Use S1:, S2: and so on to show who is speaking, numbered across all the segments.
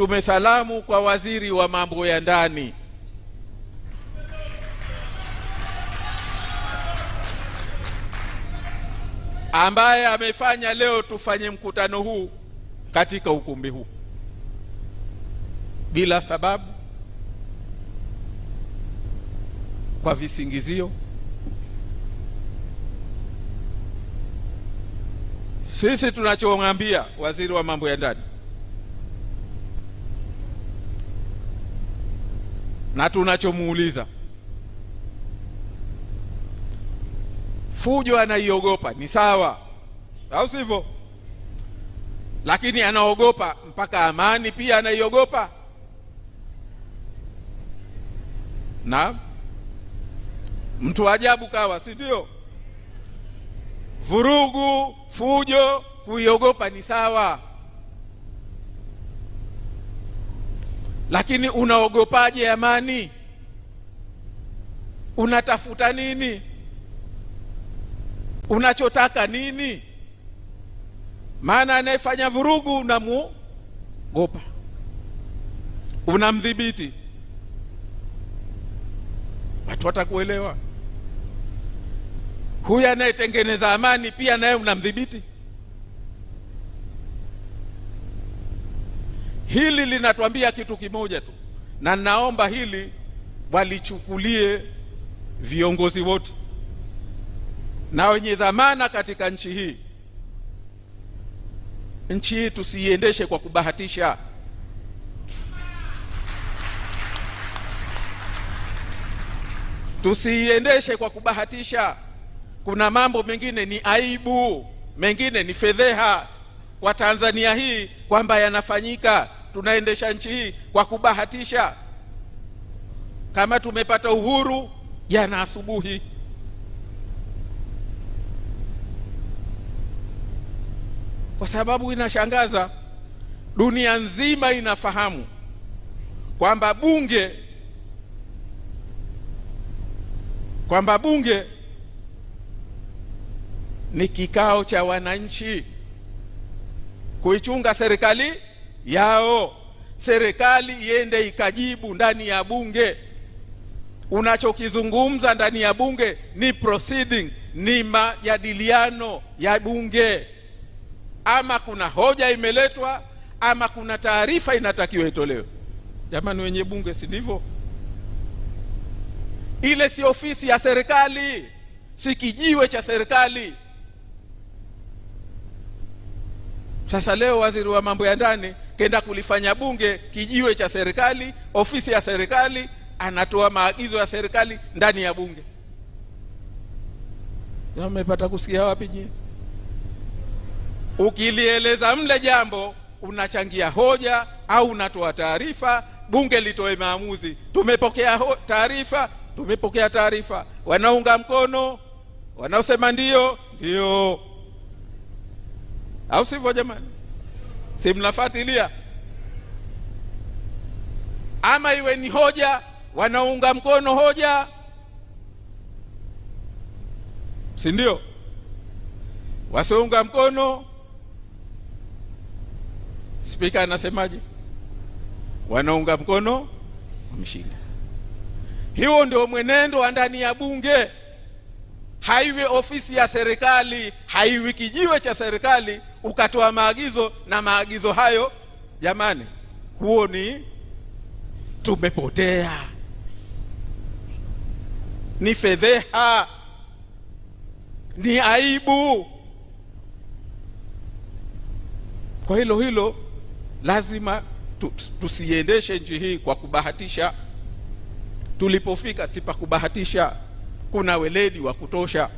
S1: nitume salamu kwa waziri wa mambo ya ndani ambaye amefanya leo tufanye mkutano huu katika ukumbi huu bila sababu, kwa visingizio. Sisi tunachomwambia waziri wa mambo ya ndani na tunachomuuliza, fujo anaiogopa, ni sawa, au sivyo? Lakini anaogopa mpaka amani pia anaiogopa. Na mtu ajabu kawa, si ndio? Vurugu, fujo, kuiogopa ni sawa, lakini unaogopaje amani? Unatafuta nini? Unachotaka nini? Maana anayefanya vurugu unamuogopa, unamdhibiti. Watu watakuelewa. Huyu anayetengeneza amani pia naye unamdhibiti. Hili linatuambia kitu kimoja tu, na naomba hili walichukulie viongozi wote na wenye dhamana katika nchi hii. Nchi hii tusiiendeshe kwa kubahatisha. Tusiiendeshe kwa kubahatisha. Kuna mambo mengine ni aibu, mengine ni fedheha kwa Tanzania hii kwamba yanafanyika. Tunaendesha nchi hii kwa kubahatisha. Kama tumepata uhuru jana asubuhi, kwa sababu inashangaza, dunia nzima inafahamu kwamba bunge ni kikao cha wananchi kuichunga serikali yao. Serikali iende ikajibu ndani ya bunge. Unachokizungumza ndani ya bunge ni proceeding, ni majadiliano ya bunge. Ama kuna hoja imeletwa, ama kuna taarifa inatakiwa itolewe. Jamani wenye bunge, si ndivyo? Ile si ofisi ya serikali, si kijiwe cha serikali. Sasa leo waziri wa mambo ya ndani kenda kulifanya bunge kijiwe cha serikali, ofisi ya serikali, anatoa maagizo ya serikali ndani ya bunge. Mmepata kusikia wapi nyinyi? Ukilieleza mle jambo unachangia hoja au unatoa taarifa, bunge litoe maamuzi. Tumepokea taarifa, tumepokea taarifa. Wanaunga mkono, wanaosema ndio, au sivyo jamani? Si mnafuatilia? Ama iwe ni hoja, wanaunga mkono hoja, si ndio? Wasiounga mkono, spika anasemaje? Wanaunga mkono wameshinda. Hiyo ndio mwenendo wa ndani ya bunge. Haiwi ofisi ya serikali, haiwi kijiwe cha serikali ukatoa maagizo, na maagizo hayo jamani, huo ni tumepotea, ni fedheha, ni aibu. Kwa hilo lazima tusiendeshe nchi hii kwa kubahatisha. Tulipofika si pa kubahatisha, kuna weledi wa kutosha.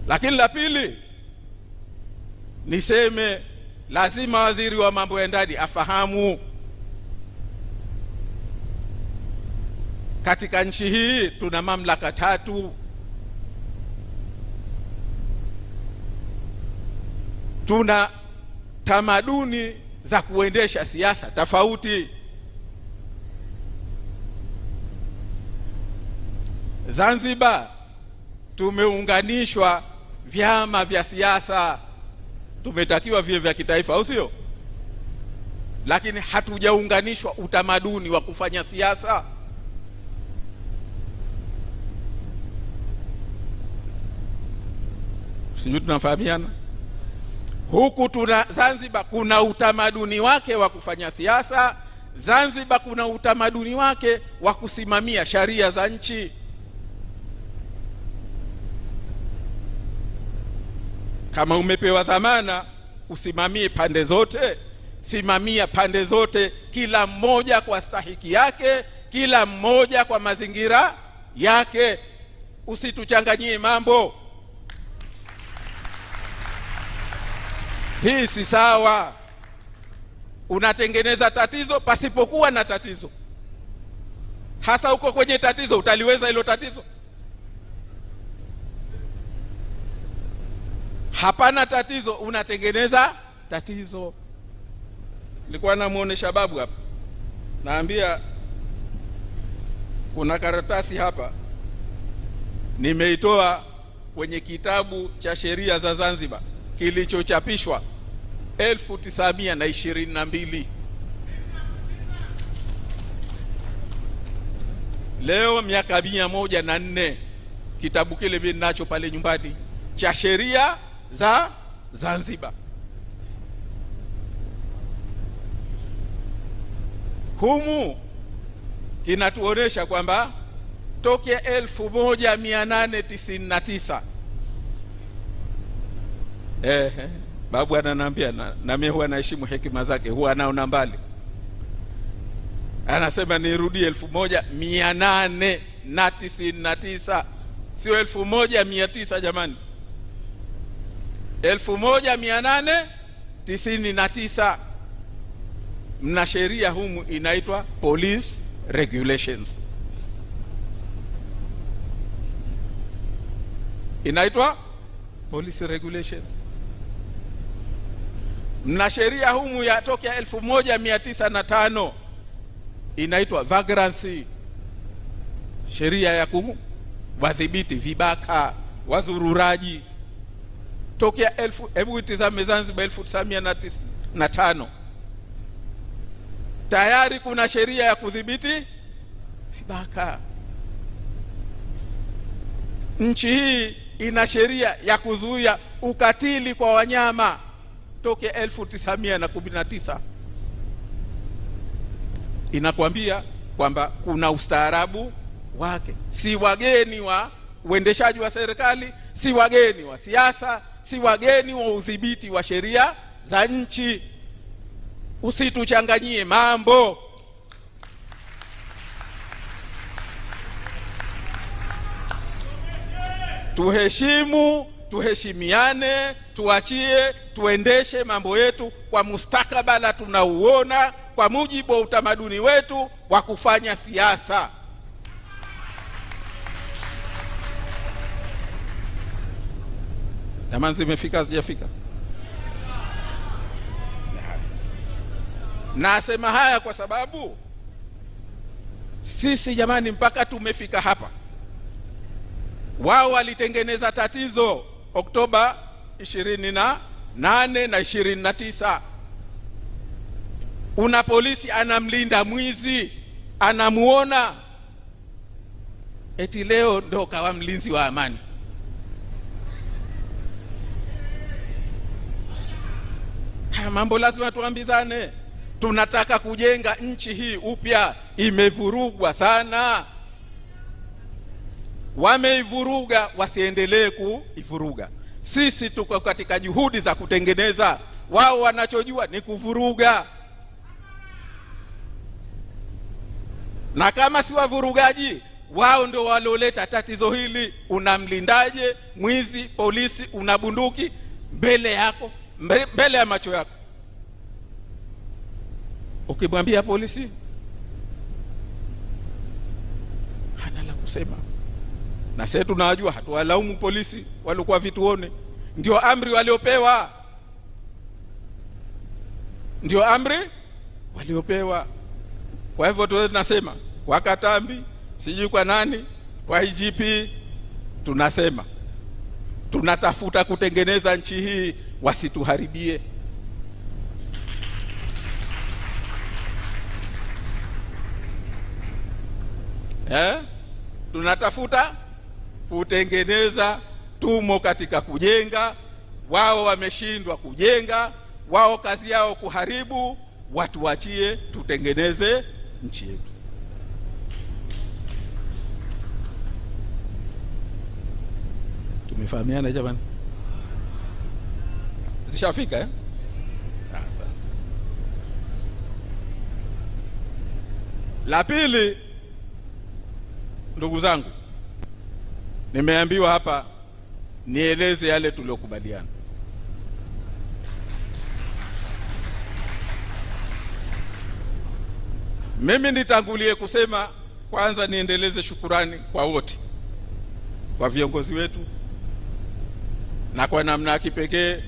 S1: Lakini la pili niseme, lazima waziri wa mambo ya ndani afahamu katika nchi hii tuna mamlaka tatu. Tuna tamaduni za kuendesha siasa tofauti. Zanzibar tumeunganishwa vyama vya siasa, tumetakiwa viwe vya kitaifa, au sio? lakini hatujaunganishwa utamaduni wa kufanya siasa. Sijui tunafahamiana. Huku Zanzibar kuna utamaduni wake wa kufanya siasa. Zanzibar kuna utamaduni wake wa kusimamia sharia za nchi. Kama umepewa dhamana usimamie pande zote, simamia pande zote, kila mmoja kwa stahiki yake, kila mmoja kwa mazingira yake. Usituchanganyie mambo. Hii si sawa. Unatengeneza tatizo pasipokuwa na tatizo. Hasa uko kwenye tatizo, utaliweza hilo tatizo? Hapana tatizo, unatengeneza tatizo. Nilikuwa namuonesha babu hapa, naambia kuna karatasi hapa nimeitoa kwenye kitabu cha sheria za Zanzibar kilichochapishwa 1922. Leo miaka 104. Kitabu kile mimi ninacho pale nyumbani cha sheria za Zanzibar. Humu kinatuonesha kwamba tokea 1899 babu ananiambia na mimi huwa naheshimu hekima zake, huwa anaona mbali. Anasema nirudie 1899, sio 1900 jamani. 1899 mna sheria humu inaitwa Police Regulations. Inaitwa Police Regulations. Mna sheria humu ya tokea 1905 inaitwa Vagrancy, sheria ya kuwadhibiti vibaka, wazururaji. Tokea hebu itazame Zanzibar 1905 tayari kuna sheria ya kudhibiti vibaka. Nchi hii ina sheria ya kuzuia ukatili kwa wanyama tokea 1919. Inakwambia kwamba kuna ustaarabu wake. Si wageni wa uendeshaji wa serikali, si wageni wa siasa, si wageni wa udhibiti wa sheria za nchi. Usituchanganyie mambo. Tuheshimu, tuheshimiane, tuachie, tuendeshe mambo yetu kwa mustakabala tunauona kwa mujibu wa utamaduni wetu wa kufanya siasa. Jamani, zimefika zijafika? Nasema haya kwa sababu sisi jamani, mpaka tumefika hapa. Wao walitengeneza tatizo Oktoba 28 na 29. Una polisi anamlinda mwizi, anamuona, eti leo ndo kawa mlinzi wa amani. Mambo lazima tuambizane. Tunataka kujenga nchi hii upya, imevurugwa sana. Wameivuruga, wasiendelee kuivuruga. Sisi tuko katika juhudi za kutengeneza, wao wanachojua ni kuvuruga. Na kama si wavurugaji, wao ndio walioleta tatizo hili. Unamlindaje mwizi polisi, una bunduki mbele yako, mbele ya macho yako? Ukimwambia polisi hana la kusema. Na sisi tunajua, hatuwalaumu polisi, walikuwa vituone, ndio amri waliopewa, ndio amri waliopewa. Kwa hivyo tunasema kwa Katambi, sijui kwa nani, kwa IGP, tunasema tunatafuta kutengeneza nchi hii, wasituharibie. Tunatafuta kutengeneza, tumo katika kujenga. Wao wameshindwa kujenga, wao kazi yao kuharibu. Watu wachie tutengeneze nchi yetu. Tumefahamiana jamani? Zishafika eh? La pili, ndugu zangu, nimeambiwa hapa nieleze yale tuliokubaliana. Mimi nitangulie kusema, kwanza niendeleze shukurani kwa wote, kwa viongozi wetu, na kwa namna ya kipekee